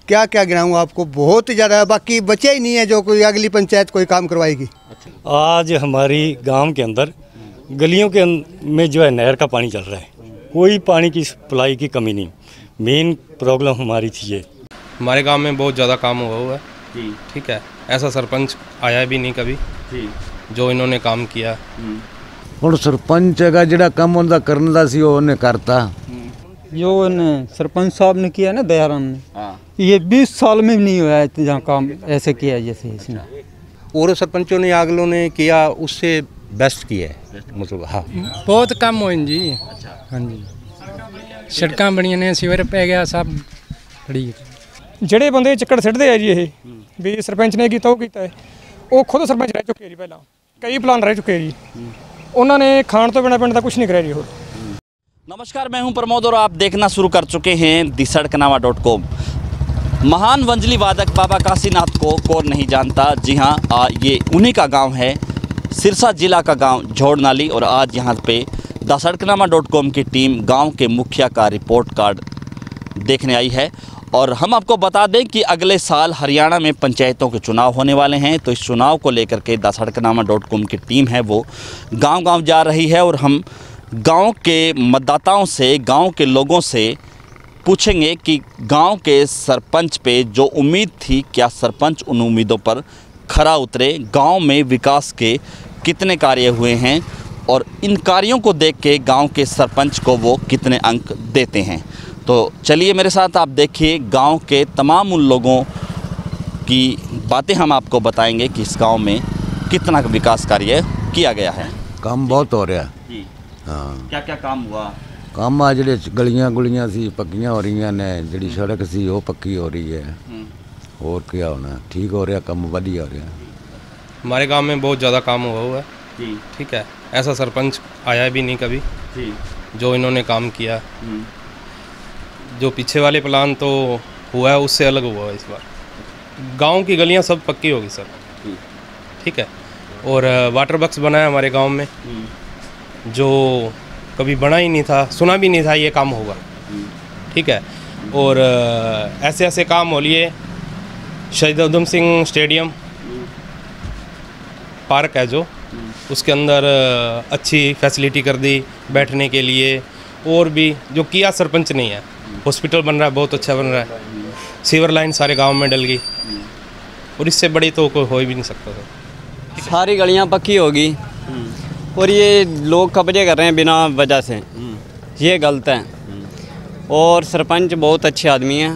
क्या क्या गिनाऊँ आपको, बहुत ही ज़्यादा, बाकी बचे ही नहीं है जो कोई अगली पंचायत कोई काम करवाएगी। आज हमारी गांव के अंदर गलियों के में जो है नहर का पानी चल रहा है, कोई पानी की सप्लाई की कमी नहीं। मेन प्रॉब्लम हमारी थी ये। हमारे गांव में बहुत ज़्यादा काम हुआ है जी, ठीक है। ऐसा सरपंच आया भी नहीं कभी जी, जो इन्होंने काम किया। ਹੁਣ सरपंच का ਜਿਹੜਾ ਕੰਮ ਉਹਦਾ ਕਰਨ ਦਾ ਸੀ ਉਹ ਉਹਨੇ ਕਰਤਾ। जो ने सरपंच साहब ने किया ना दयाराम ने, ये 20 साल में भी नहीं हुआ है जहाँ काम ऐसे किया जैसे इसने। और सरपंचों ने आगलों ने किया उससे बेस्ट किया है, मतलब हाँ बहुत कम हुए जी। हाँ जी, सड़क बनिया ने, सीवर पै गया, सब बड़ी ਜਿਹੜੇ ਬੰਦੇ ਚੱਕੜ ਸਿੱਟਦੇ ਆ ਜੀ ਇਹ ਵੀ ਸਰਪੰਚ ਨੇ ਕੀਤਾ ਉਹ ਕੀਤਾ ਹੈ, ਉਹ ਖੁਦ ਸਰਪੰਚ ਰਹਿ ਚੁੱਕੇ ਜੀ, ਪਹਿਲਾਂ ਕਈ ਪਲਾਨ ਰਹਿ ਚੁੱਕੇ ਜੀ, ਉਹਨਾਂ ਨੇ ਖਾਣ ਤੋਂ ਬਿਨਾਂ ਪਿੰਡ ਦਾ ਕੁਝ ਨਹੀਂ ਕਰਿਆ ਜੀ। ਹੋਰ नमस्कार, मैं हूं प्रमोद और आप देखना शुरू कर चुके हैं दिसड़कनामा.com। महान वंजली वादक बाबा काशीनाथ को कौन नहीं जानता। जी हां, ये उन्हीं का गांव है, सिरसा जिला का गांव झोड़नाली। और आज यहां पे दिसड़कनामा.com की टीम गांव के मुखिया का रिपोर्ट कार्ड देखने आई है। और हम आपको बता दें कि अगले साल हरियाणा में पंचायतों के चुनाव होने वाले हैं, तो इस चुनाव को लेकर के दिसड़कनामा.com की टीम है वो गांव-गांव जा रही है। और हम गांव के मतदाताओं से, गांव के लोगों से पूछेंगे कि गांव के सरपंच पे जो उम्मीद थी, क्या सरपंच उन उम्मीदों पर खरा उतरे, गांव में विकास के कितने कार्य हुए हैं और इन कार्यों को देख के गांव के सरपंच को वो कितने अंक देते हैं। तो चलिए मेरे साथ आप देखिए, गांव के तमाम उन लोगों की बातें हम आपको बताएंगे कि इस गांव में कितना विकास कार्य किया गया है। काम बहुत हो रहा जी हाँ। क्या क्या काम हुआ? काम आ ਜਿਹੜੇ ਗਲੀਆਂ ਗੁਲੀਆਂ ਸੀ ਪੱਕੀਆਂ ਹੋ ਰਹੀਆਂ ਨੇ, ਜਿਹੜੀ ਸੜਕ ਸੀ ਉਹ ਪੱਕੀ ਹੋ ਰਹੀ है। और क्या होना, ठीक हो रहा, काम बढ़िया हो रहा। हमारे गांव में बहुत ज़्यादा काम हुआ है जी, ठीक है। ऐसा सरपंच आया भी नहीं कभी जी, जो इन्होंने काम किया। जो पीछे वाले प्लान तो हुआ है उससे अलग हुआ है इस बार। गांव की गलियां सब पक्की होगी सर, ठीक है। और वाटर बॉक्स बनाया हमारे गांव में, जो कभी बना ही नहीं था, सुना भी नहीं था ये काम होगा, ठीक है। और ऐसे ऐसे काम हो लिए। शहीद उधम सिंह स्टेडियम पार्क है जो, उसके अंदर अच्छी फैसिलिटी कर दी बैठने के लिए। और भी जो किया सरपंच नहीं है, हॉस्पिटल बन रहा है, बहुत अच्छा बन रहा है। सीवर लाइन सारे गांव में डल गई, और इससे बड़ी तो कोई हो ही भी नहीं सकता था। सारी गलियां पक्की होगी और ये लोग कब्जे कर रहे हैं बिना वजह से, ये गलत है। और सरपंच बहुत अच्छे आदमी हैं,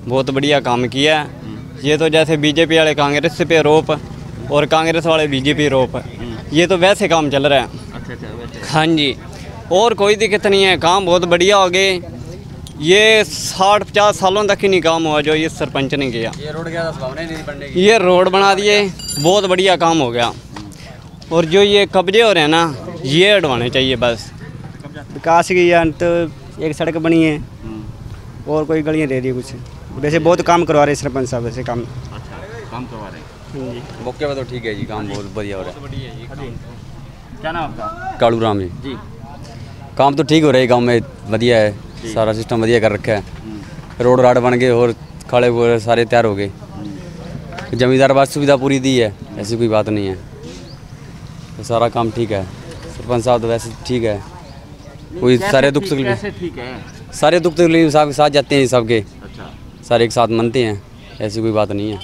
बहुत बढ़िया काम किया है। ये तो जैसे बीजेपी वाले कांग्रेस पे रोप और कांग्रेस वाले बीजेपी रोप, ये तो वैसे काम चल रहा है। हाँ जी, और कोई दिक्कत नहीं है, काम बहुत बढ़िया हो गए। ये 60-50 सालों तक ही नहीं काम हुआ जो ये सरपंच ने किया। ये रोड क्या था, ये रोड बना दिए, बहुत बढ़िया काम हो गया। और जो ये कब्जे हो रहे हैं ना, ये हटवाने चाहिए बस। विकास की तो एक सड़क बनी है और कोई गलियाँ दे दी कुछ, वैसे बहुत काम करवा रहे सरपंच साहब, वैसे काम काम करवा रहे हैं मौके पर तो ठीक है जी, काम बहुत बढ़िया हो रहा है। क्या नाम आपका? कालू राम जी। काम तो ठीक हो रहा है गांव में, बढ़िया है, सारा सिस्टम बढ़िया कर रखा है। रोड राड बन गए और खड़े हुए सारे तैयार हो गए। जमींदार बात सुविधा पूरी दी है, ऐसी कोई बात नहीं है, तो सारा काम ठीक है। सरपंच साहब तो वैसे ठीक है, कोई सारे दुख तकलीफ, ठीक है, सारे दुख तकलीफ साहब के साथ जाते हैं सबके। अच्छा, सारे एक साथ मनते हैं, ऐसी कोई बात नहीं है।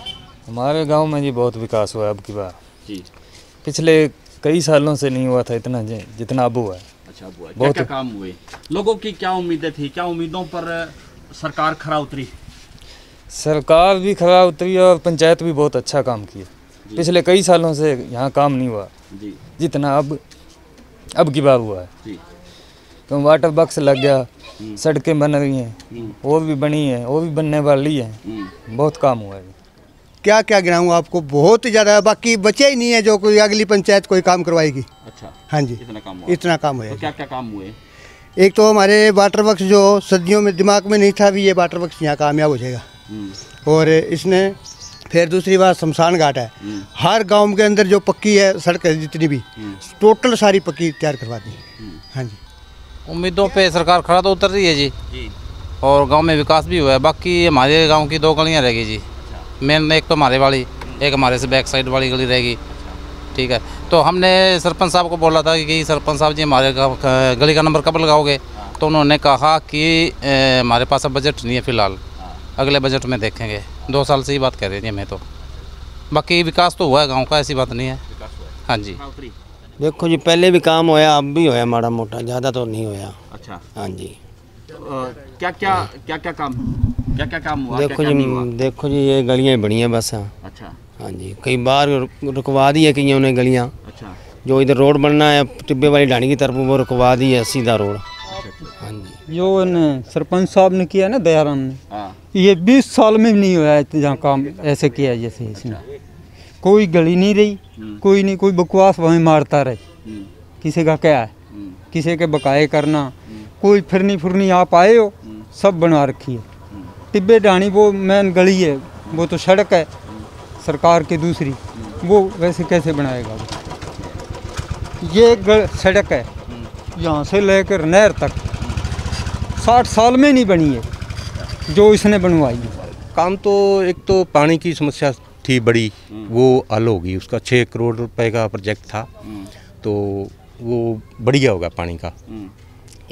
हमारे गांव में जी बहुत विकास हुआ है अब की बार जी, पिछले कई सालों से नहीं हुआ था इतना जितना अब हुआ है। अच्छा, बहुत क्या काम हुए? लोगों की क्या उम्मीदें थी, क्या उम्मीदों पर सरकार खरा उतरी? सरकार भी खरा उतरी और पंचायत भी बहुत अच्छा काम किया। पिछले कई सालों से यहाँ काम नहीं हुआ जी, जितना अब की बार हुआ है जी। तो वाटर बॉक्स लग गया, सड़कें बन रही हैं, और भी बनी हैं, और भी बनने वाली हैं, बहुत काम हुआ है। क्या क्या गिनाऊँ आपको, बहुत ही ज़्यादा, बाकी बचे ही नहीं है जो कोई अगली पंचायत कोई काम करवाएगी। अच्छा, हाँ जी, इतना काम हुआ। तो क्या क्या काम हुए? एक तो हमारे वाटर वर्क्स जो सदियों में दिमाग में नहीं था, भी ये वाटर वर्क्स यहाँ कामयाब हो जाएगा। और इसने फिर दूसरी बात शमशान घाट है, हर गांव के अंदर जो पक्की है सड़क है जितनी भी, टोटल सारी पक्की तैयार करवा दी। हाँ जी, उम्मीदों पे सरकार खरा तो उतर रही है जी। और गांव में विकास भी हुआ है। बाकी हमारे गांव की 2 गलियां रहेगी जी, मेन एक तो हमारे वाली, एक हमारे से बैक साइड वाली गली रहेगी, ठीक है। तो हमने सरपंच साहब को बोला था कि सरपंच साहब जी हमारे गली का नंबर कब लगाओगे, तो उन्होंने कहा कि हमारे पास अब बजट नहीं है फ़िलहाल, अगले बजट में देखेंगे। 2 साल से ही बात कह रही थी हमें तो। बाकी विकास तो हुआ है गांव का, ऐसी बात नहीं है। हाँ जी, देखो जी, पहले भी काम होया, अब भी होया माड़ा मोटा, ज़्यादा तो नहीं होया। अच्छा, हाँ जी। क्या काम हुआ? देखो जी ये गलियाँ बनी हैं बस। अच्छा, हाँ जी, कई बार रुकवा दी है कईयों ने गलियाँ। अच्छा, जो इधर रोड बनना है टिब्बे वाली ढाणी की तरफ, वो रुकवा दी है सीधा रोड। हाँ जी, जो सरपंच साहब ने किया ना दयाराम ने, ये 20 साल में भी नहीं हुआ है जहाँ काम ऐसे किया जैसे इसने। कोई गली नहीं रही, कोई नहीं, कोई बकवास वहीं मारता रहे। किसी का क्या है, किसी के बकाए करना, कोई फिरनी आप आए हो, सब बनवा रखी है। टिब्बे ढाणी वो मेन गली है, वो तो सड़क है सरकार की दूसरी, वो वैसे कैसे बनाएगा वो? ये सड़क है यहाँ से लेकर नहर तक 60 साल में नहीं बनी है जो इसने बनवाई है। काम तो एक तो पानी की समस्या थी बड़ी, वो हल होगी। उसका 6 करोड़ रुपए का प्रोजेक्ट था, तो वो बढ़िया होगा पानी का।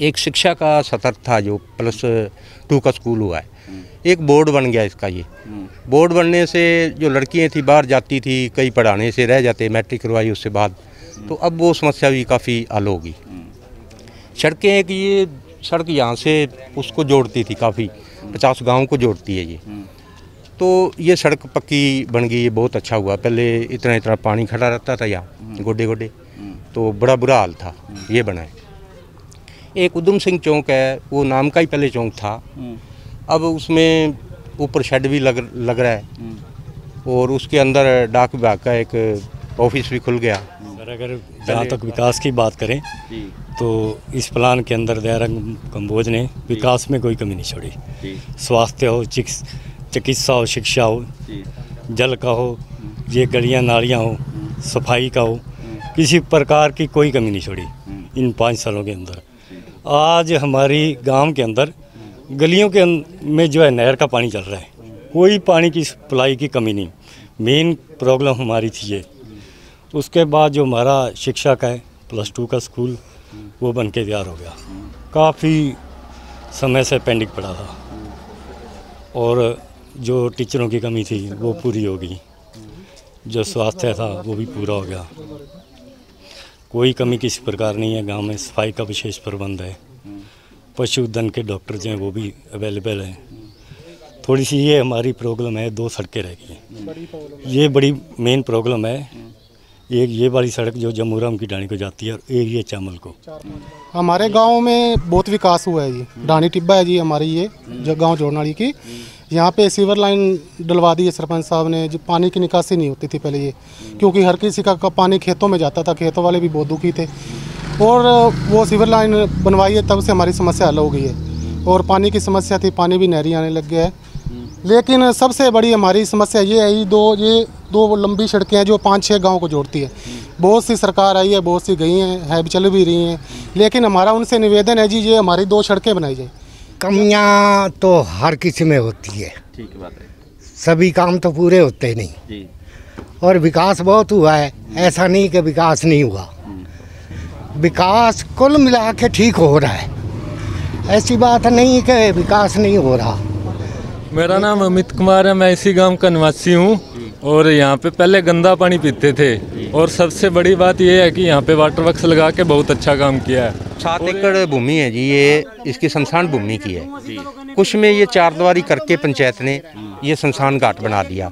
एक शिक्षा का सत्र था जो +2 का स्कूल हुआ है, एक बोर्ड बन गया इसका। ये बोर्ड बनने से जो लड़कियां थी बाहर जाती थी, कई पढ़ाने से रह जाते, मैट्रिक करवाई उससे बाद, तो अब वो समस्या भी काफ़ी हल होगी। सड़कें, एक ये सड़क यहाँ से उसको जोड़ती थी, काफ़ी 50 गाँव को जोड़ती है ये, तो ये सड़क पक्की बन गई, ये बहुत अच्छा हुआ। पहले इतना पानी खड़ा रहता था यहाँ गोडे गोडे, तो बड़ा बुरा हाल था, ये बना है। एक उधम सिंह चौक है, वो नाम का ही पहले चौक था, अब उसमें ऊपर शेड भी लग रहा है, और उसके अंदर डाक विभाग का एक ऑफिस भी खुल गया। सर, अगर जहाँ तक विकास की बात करें तो इस प्लान के अंदर दयाराम कंबोज ने विकास में कोई कमी नहीं छोड़ी। स्वास्थ्य हो, चिकित्सा हो, शिक्षा हो, जल का हो, ये गलियाँ नालियाँ हो, सफाई का हो, किसी प्रकार की कोई कमी नहीं छोड़ी इन 5 सालों के अंदर। आज हमारी गांव के अंदर गलियों के में जो है नहर का पानी चल रहा है, कोई पानी की सप्लाई की कमी नहीं। मेन प्रॉब्लम हमारी थी ये। उसके बाद जो हमारा शिक्षा का है +2 का स्कूल, वो बन के तैयार हो गया, काफ़ी समय से पेंडिंग पड़ा था, और जो टीचरों की कमी थी वो पूरी हो गई, जो स्वास्थ्य था वो भी पूरा हो गया, कोई कमी किसी प्रकार नहीं है। गांव में सफाई का विशेष प्रबंध है, पशुधन के डॉक्टर जो हैं वो भी अवेलेबल हैं। थोड़ी सी ये हमारी प्रॉब्लम है, 2 सड़कें रह गई हैं, ये बड़ी मेन प्रॉब्लम है। एक ये वाली सड़क जो जमूराम की ढाणी को जाती है, और एक ये चामल को। हमारे गांव में बहुत विकास हुआ है जी। ढाणी टिब्बा है जी हमारी, ये जो गांव जोड़नाड़ी की, यहाँ पे सीवर लाइन डलवा दी है सरपंच साहब ने। जो पानी की निकासी नहीं होती थी पहले ये, क्योंकि हर किसी का पानी खेतों में जाता था, खेतों वाले भी बहुत दुखी थे, और वो सीवर लाइन बनवाई है, तब से हमारी समस्या हल हो गई है। और पानी की समस्या थी, पानी भी नहरी आने लग गया है। लेकिन सबसे बड़ी हमारी समस्या ये है, ये दो लंबी सड़कें हैं जो 5-6 गाँव को जोड़ती है। बहुत सी सरकार आई है, बहुत सी गई हैं, चल भी रही हैं, लेकिन हमारा उनसे निवेदन है जी, ये हमारी 2 सड़कें बनाई जाए। कमियां तो हर किसी में होती है, ठीक बात है, सभी काम तो पूरे होते नहीं जी। और विकास बहुत हुआ है, ऐसा नहीं कि विकास नहीं हुआ। विकास कुल मिला के ठीक हो रहा है, ऐसी बात नहीं कि विकास नहीं हो रहा। मेरा नाम अमित कुमार है, मैं इसी गांव का निवासी हूं, और यहाँ पे पहले गंदा पानी पीते थे, और सबसे बड़ी बात ये है कि यहाँ पे वाटर वर्क्स लगा के बहुत अच्छा काम किया है। 7 एकड़ भूमि है जी, ये इसकी शमशान भूमि की है। कुछ में ये 4 दीवारी करके पंचायत ने ये शमशान घाट बना दिया,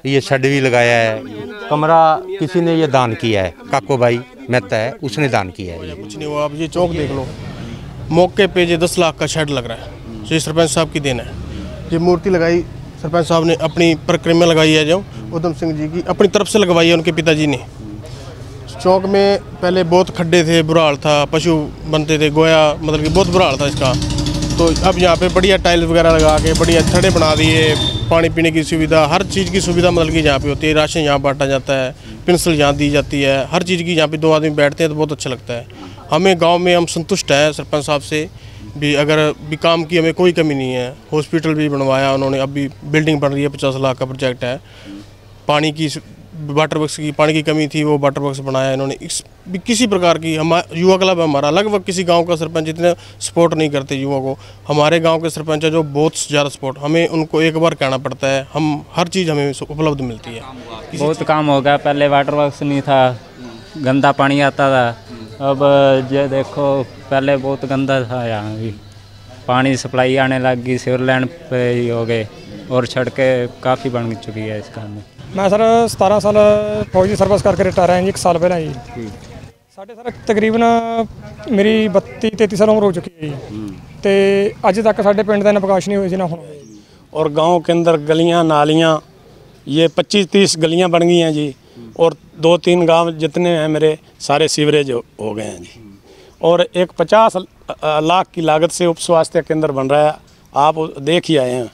ये शेड भी लगाया है, कमरा किसी ने ये दान किया है, काको भाई मेहता है, उसने दान किया है। कुछ नहीं हुआ। आप ये चौक देख लो, मौके पे ये 10 लाख का शेड लग रहा है, ये सरपंच साहब की देन है। ये मूर्ति लगाई सरपंच साहब ने, अपनी परिक्रमा लगाई है, जो उधम सिंह जी की अपनी तरफ से लगवाई है उनके पिताजी ने। चौक में पहले बहुत खड्डे थे, बुरा हाल था, पशु बनते थे, गोया, मतलब कि बहुत बुरा हाल था इसका। तो अब यहाँ पे बढ़िया टाइल्स वगैरह लगा के बढ़िया छड़े बना दिए, पानी पीने की सुविधा, हर चीज़ की सुविधा मतलब कि यहाँ पे होती है। राशन यहाँ बांटा जाता है, पेंसिल यहाँ दी जाती है, हर चीज़ की यहाँ पे 2 आदमी बैठते हैं तो बहुत अच्छा लगता है। हमें गाँव में हम संतुष्ट हैं सरपंच साहब से भी अगर भी काम की हमें कोई कमी नहीं है। हॉस्पिटल भी बनवाया उन्होंने, अभी बिल्डिंग बन रही है, 50 लाख का प्रोजेक्ट है। पानी की वाटर वर्क्स की पानी की कमी थी, वो वाटर वर्क्स बनाया इन्होंने। भी किसी प्रकार की हमारा युवा क्लब है हमारा, लगभग किसी गांव का सरपंच इतने सपोर्ट नहीं करते युवा को। हमारे गांव के सरपंच है जो बहुत ज़्यादा सपोर्ट, हमें उनको एक बार कहना पड़ता है, हम हर चीज़ हमें उपलब्ध मिलती है। बहुत काम हो गया, पहले वाटर वर्क्स नहीं था, गंदा पानी आता था। अब ये देखो पहले बहुत गंदा था, यहाँ भी पानी सप्लाई आने लग गई, सीवर लाइन पे ही हो गए और सड़कें काफ़ी बन चुकी है इस काम में। मैं सर 17 साल फौजी सर्विस करके रिटायर आया जी, 1 साल पहले जी। साढ़े सर तकरीबन मेरी 32-33 साल उम्र हो चुकी है जी, तो अज तक साढ़े पिंड का प्रकाश नहीं हुई जी ना हुण। और गांव के अंदर गलियां नालियां ये 25-30 गलियां बन गई हैं जी, और 2-3 गांव जितने हैं मेरे सारे सीवरेज हो गए हैं जी। और एक 50 लाख की लागत से उप स्वास्थ्य केंद्र बन रहा है, आप देख ही आए हैं।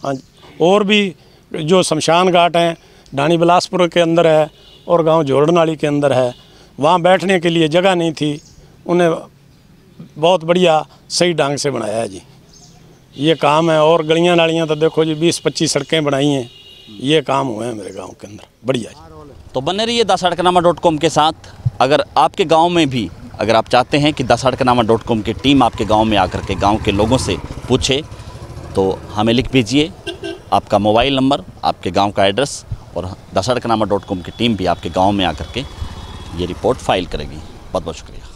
हाँ, और भी जो शमशान घाट हैं ढाणी बिलासपुर के अंदर है और गांव जोड़नाली के अंदर है, वहाँ बैठने के लिए जगह नहीं थी, उन्हें बहुत बढ़िया सही ढंग से बनाया है जी। ये काम है। और गलियां नालियां तो देखो जी 20-25 सड़कें बनाई हैं, ये काम हुए हैं मेरे गांव के अंदर, बढ़िया जी। तो बने रहिए dasarkanaama.com के साथ। अगर आपके गांव में भी अगर आप चाहते हैं कि dasarkanaama.com की टीम आपके गांव में आकर के गांव के लोगों से पूछे तो हमें लिख भेजिए आपका मोबाइल नंबर, आपके गांव का एड्रेस, और dasarkanaama.com की टीम भी आपके गांव में आकर के ये रिपोर्ट फाइल करेगी। बहुत बहुत शुक्रिया।